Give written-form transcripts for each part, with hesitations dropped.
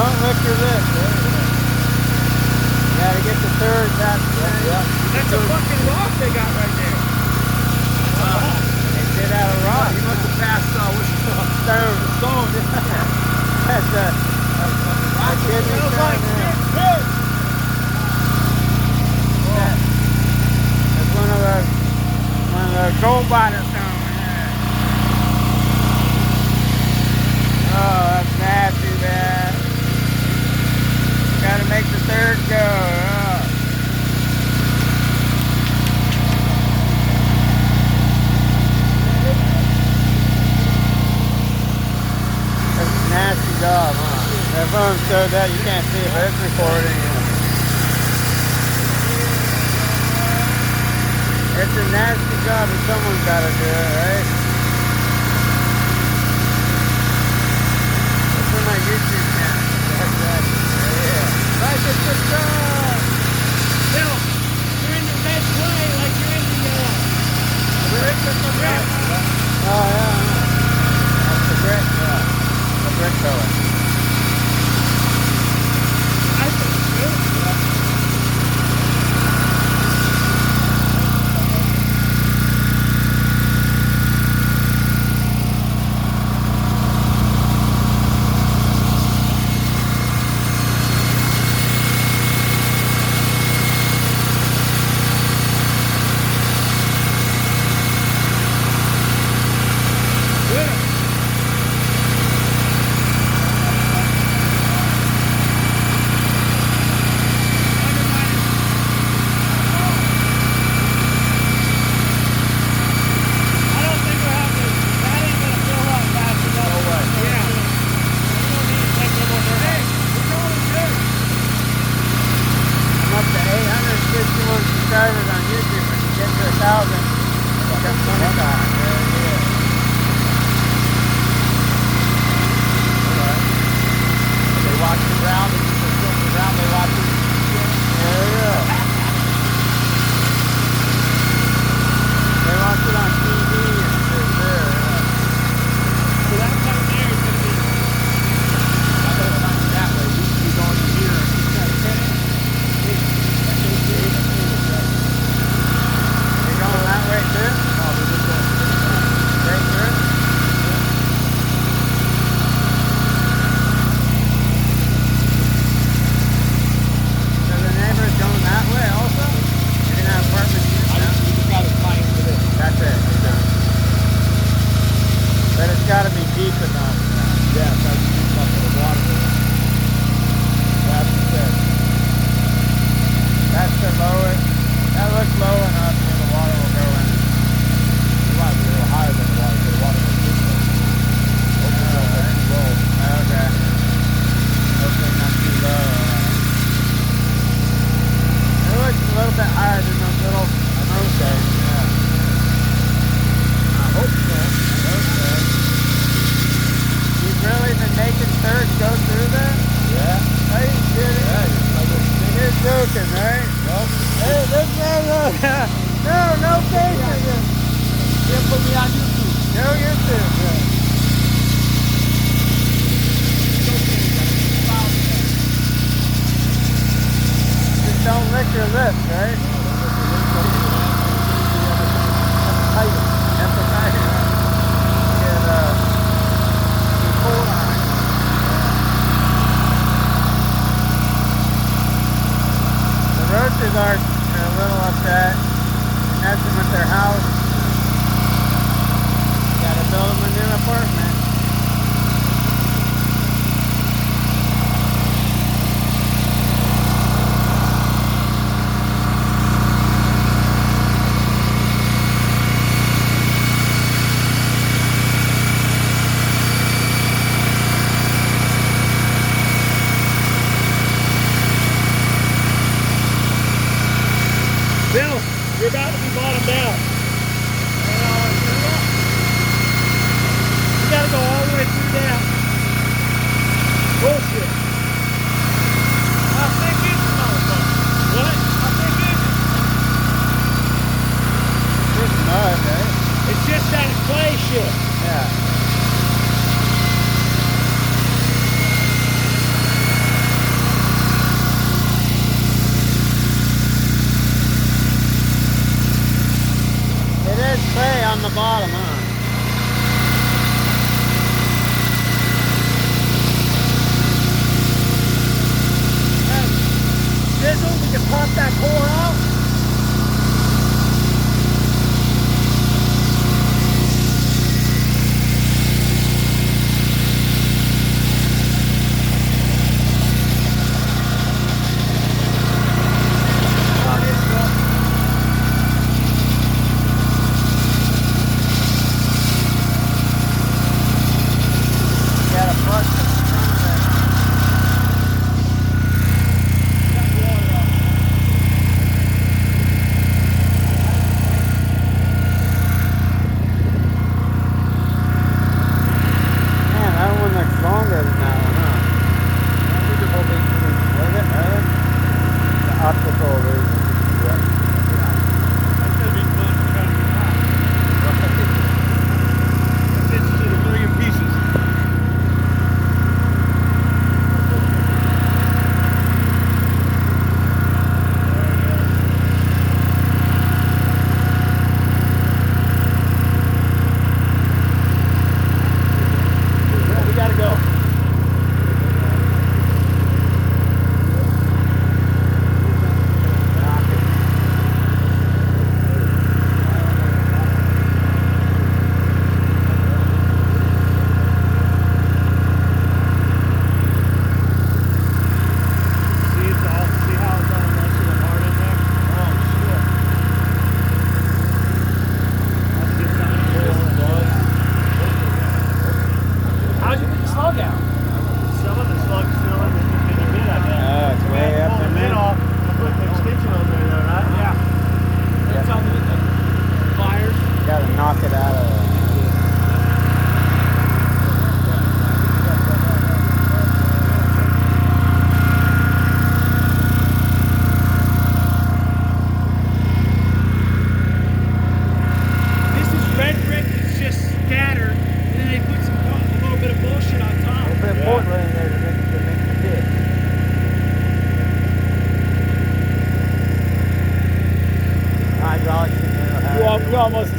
Don't lick your lips. You gotta get the third. That's a fucking rock they got right there. They did out of rock. You must have passed Stone. That's a kidney Smells stone. like Yeah. shit. That's one of those gold biter stones. Yeah. Oh, that's nasty, man. Gotta make the third go. Oh. That's a nasty job, huh? That phone showed that. You can't see it, but it's recording. It's a nasty job, and someone's got to do it, right? It's for my YouTube channel. Yeah. Like and subscribe. Bill, you're in the red way like you're in the brick of the brick. Oh, yeah. That's the brick, yeah. The brick color. I think it's good. Subscribers on YouTube. When you get to 1,000, that's 25. They watch the ground, and you just film the ground, they watch it. Yeah. They watch it on TV and it's there. So that right there is going to be... I better find you that way. You should be going to here. You're going that way too? No, we're just going Straight through? So the neighbor's going that way also? You're gonna have apartments here? we just got to climb to this. That's it. You're done. But it's got to be deep enough. Yeah, that's deep enough for the water. That's it. That's the lowest. That looks low enough where the water will go in. You want to be a little higher than the water, so the water will deep. Okay. Hopefully not too low. It looks a little bit higher than those little things. Yeah. I hope so. You've really been making thirds go through there? Yeah. Are you kidding? Yeah, You're joking, right? Nope. Hey, no faces. Can't put me on YouTube. No YouTube. Just don't lick your lips, right? Hepatitis. Get, E. coli. The roaches are a little upset. Messing with their house. Gotta build them a new apartment. Bill, you're about to be bottomed out. You gotta go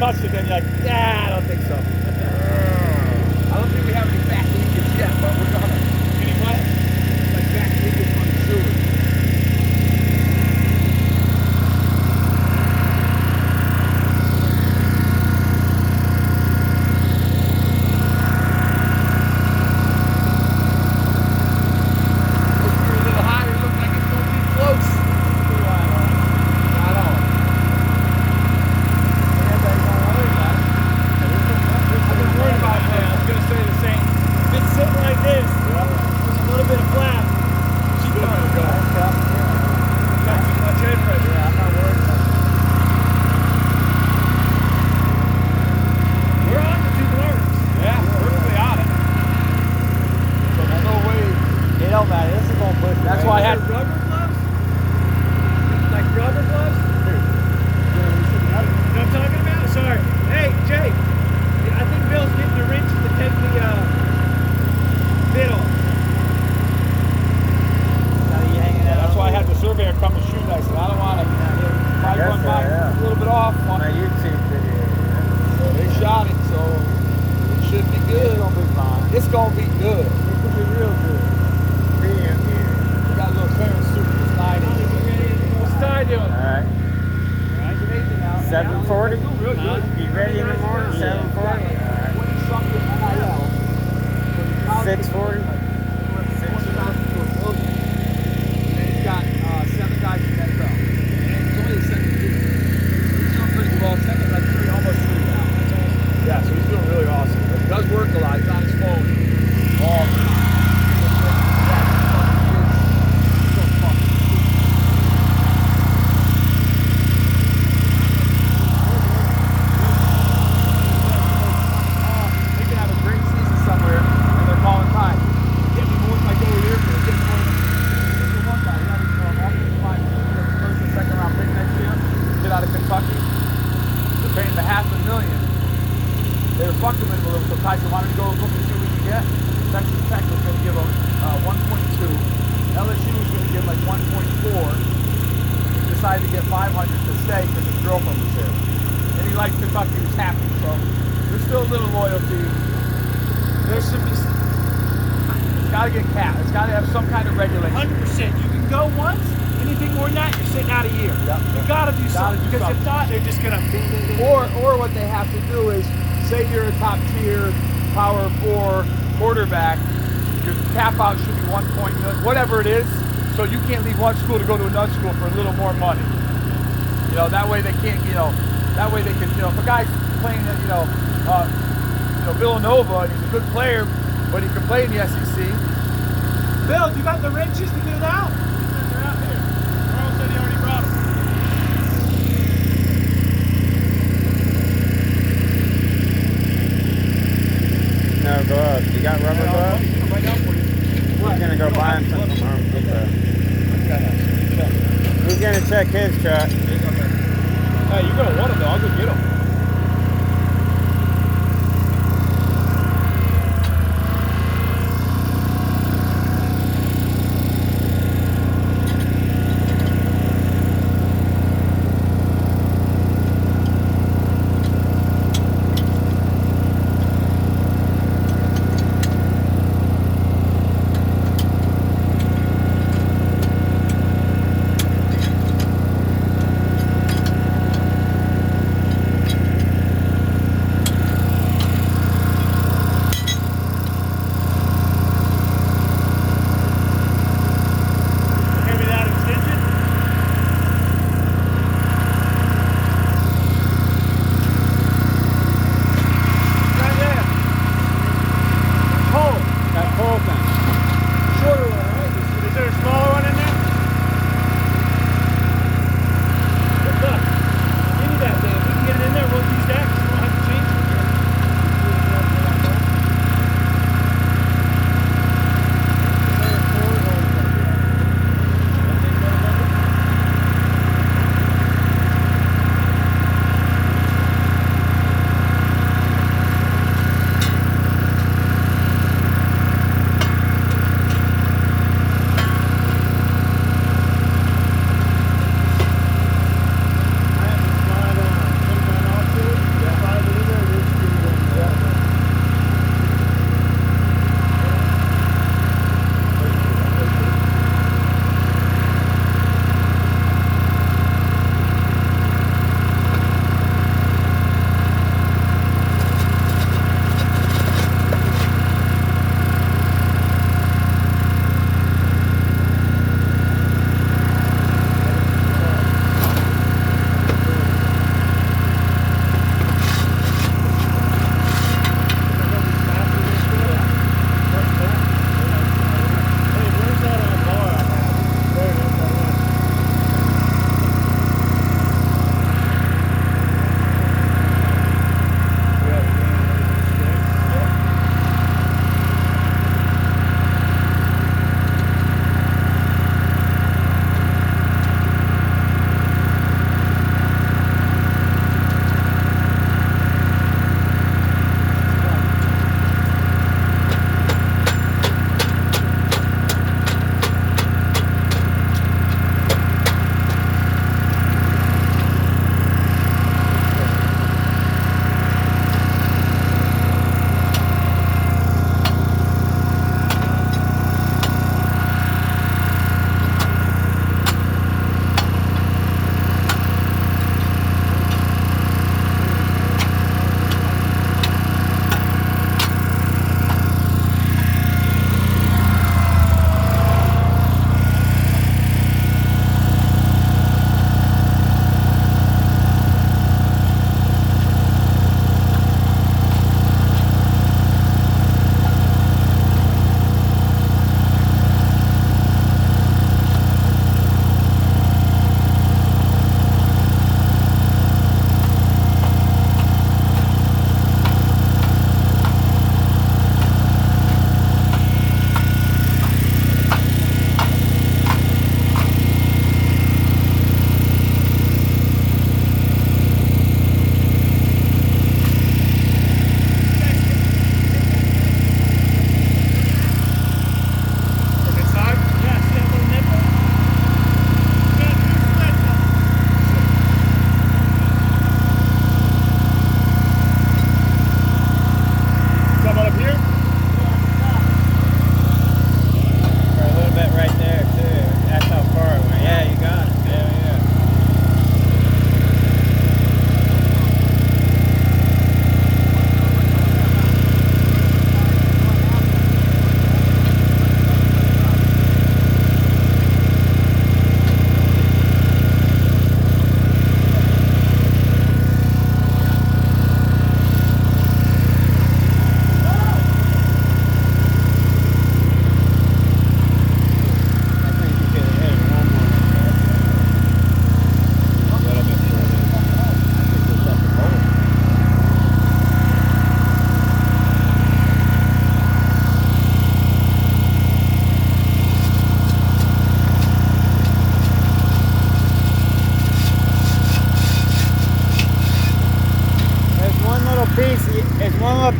touched it, then you're like, yeah, I don't think so. I don't think we have any back leakage yet, but we're gonna. Any what? Like back leakage on the sewer. That's why I had rubber gloves? Like rubber gloves? You know what I'm talking about? Sorry. Hey, Jay. I think Bill's getting the wrenches to take the bit off. That's why I had the surveyor come and shoot. I said, I don't want to probably run by a little bit off. On my YouTube video. So they shot it, so it should be good. It's going to be fine. It's going to be good. It's going to be real good. Got a little clearance suit for the slide. What's Ty doing? Alright. 740? Real good. You ready in the morning? 740? Alright. 640? He's got 7 guys in that truck. And it's only the second year. He's doing pretty well. Second, like 3, almost 3 now. Yeah, so he's doing really awesome. But he does work a lot. He's on his phone all the time. They were fucking with him a little, so Tyson wanted to go look and see what we could get. Texas Tech was going to give him 1.2. LSU was going to give like 1.4. He decided to get 500 to stay because his girlfriend was there. And he liked Kentucky, he was happy. So there's still a little loyalty. There should be. It's got to get capped. It's got to have some kind of regulation. 100%. You can go once. Anything more than that, you're sitting out a year. Yep. You gotta do something, because if not, they're just gonna. Or what they have to do is, say you're a top tier Power 4 quarterback, your cap out should be 1 point, whatever it is, so you can't leave one school to go to another school for a little more money. You know, that way they can't, that way they can, if a guy's playing at, Villanova, and he's a good player, but he can play in the SEC. Bill, you got the wrenches to do that? They're out here. Carl said he already brought them. No gloves. You got rubber gloves? Right now for you. We're gonna go buy him something from Home Depot. He's gonna check his truck. Hey, you're gonna want it though. I'll go get them.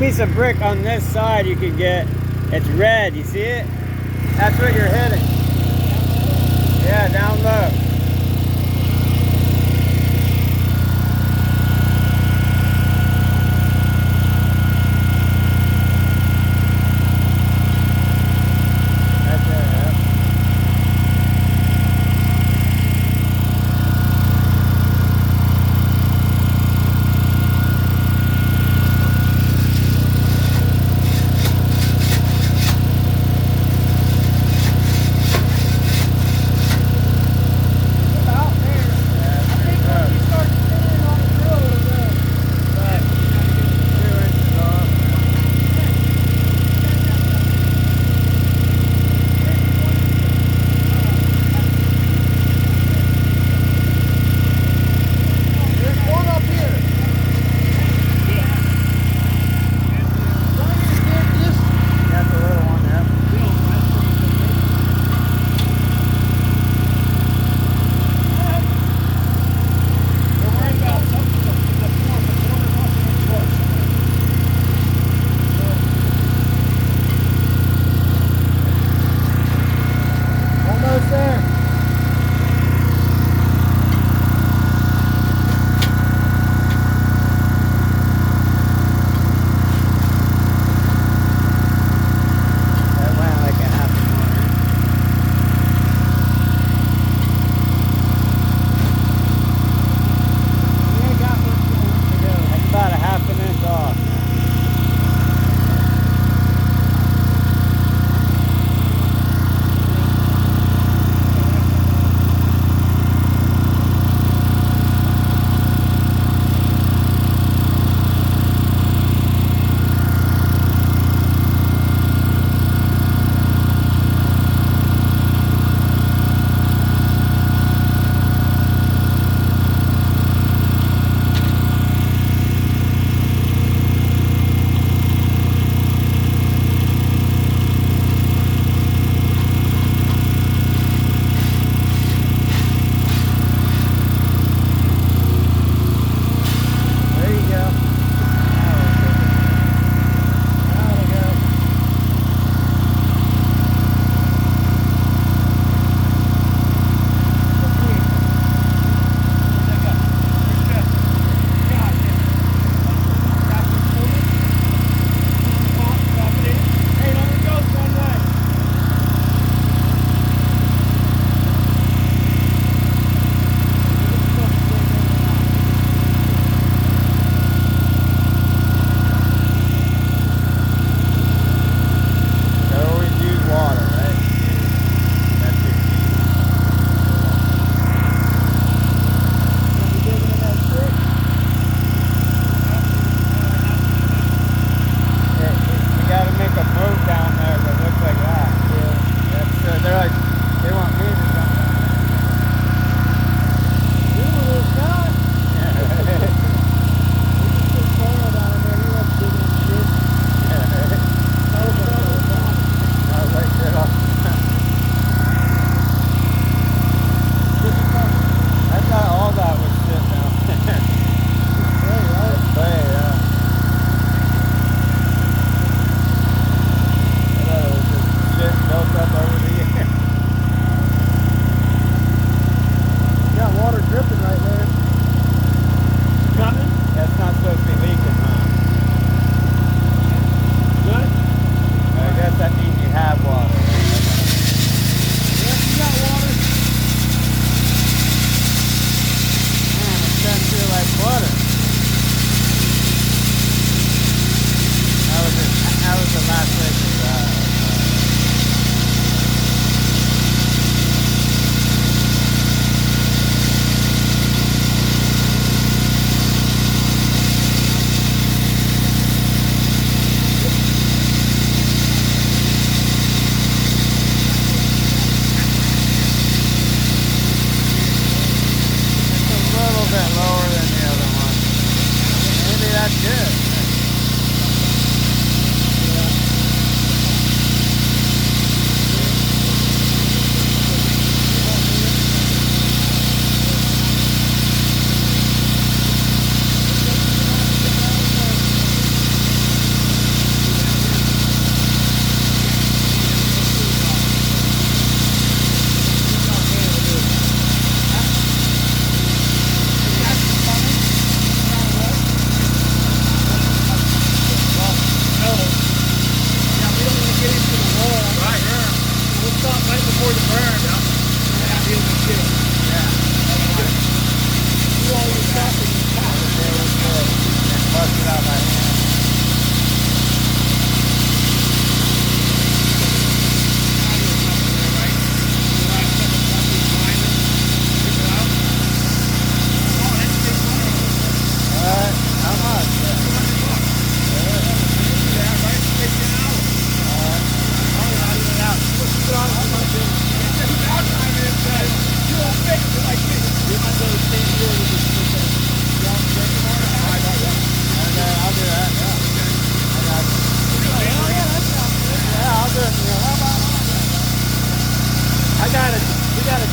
piece of brick on this side you can get. It's red, you see it? That's what you're hitting. Yeah, down low. That's it, yeah.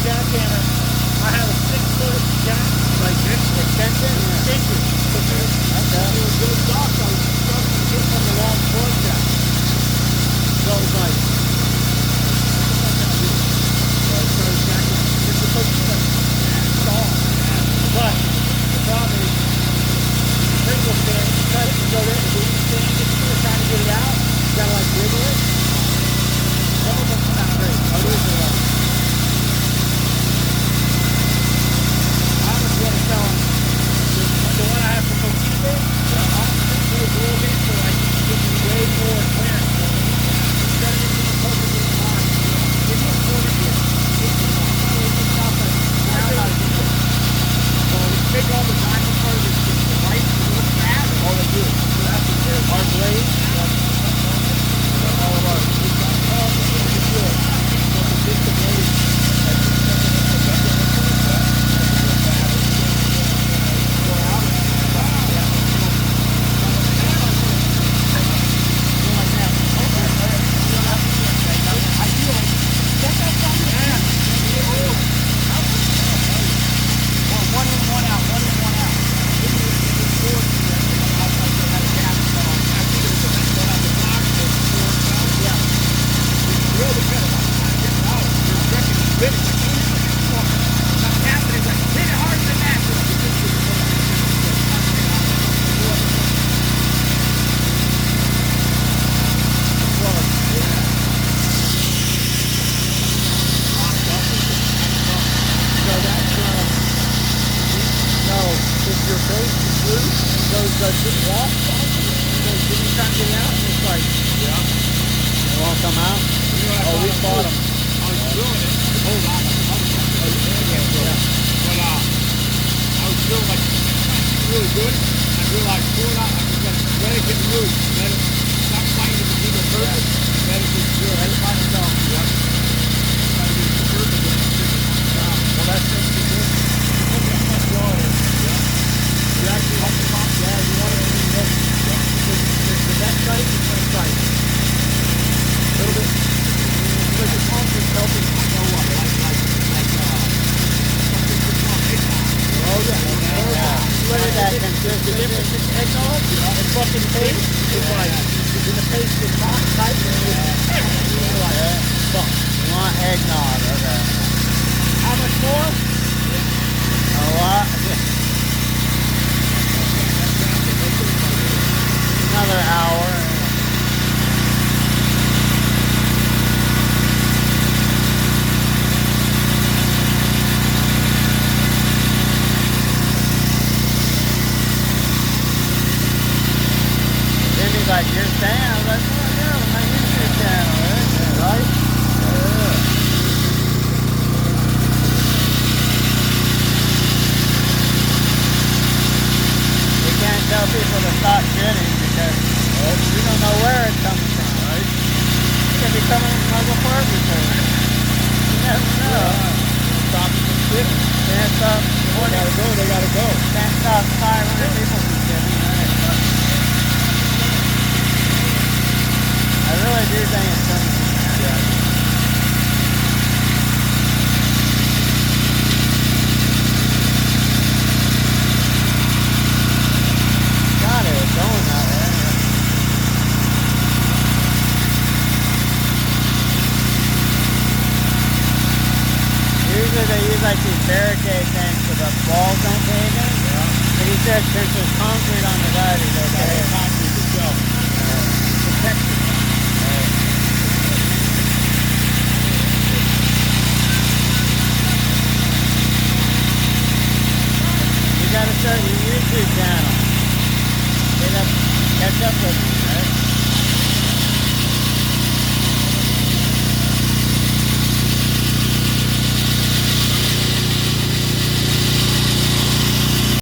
jackhammer. I have a 6-foot jack like this. Extension? Yeah. Inches. Okay. It was good stock. I was struggling to get from the long fork jack. So it was like, it's supposed to be like soft. But the problem is, the Pringle spinner, you cut it and go there and do these things, and you're trying to get it out, you gotta like wiggle it. Some of them come out great. Others are like, I'm just gonna tell them, the one I have from Motiva, I'll just a little bit so I can get you way more clearance. Instead of making a focus in the line, give me a quarter here. Get me one. I don't even stop that. I know how to do it. So take all the diamond part of this, the white, the little fat, all they do. So that's what it is. Our blade, all of ours. Oh, it's good. So it's the blade. Like your channel, I was like, oh yeah, my YouTube channel, right? Yeah. You can't tell people to stop shitting because you don't know where it's coming from, right? It could be coming from Mother Barbie. You never know. Stop from shitting. Can't stop. They gotta go, they gotta go. Can't stop 500 people from shitting, right? I really do think it's coming from that. Yeah. God, it was going that way. Usually they use like these barricade things so the walls don't cave in. Yeah. But he said since there's concrete on the side, it's okay. Concrete itself. Protect it. You gotta start your YouTube channel. Catch up with me, right?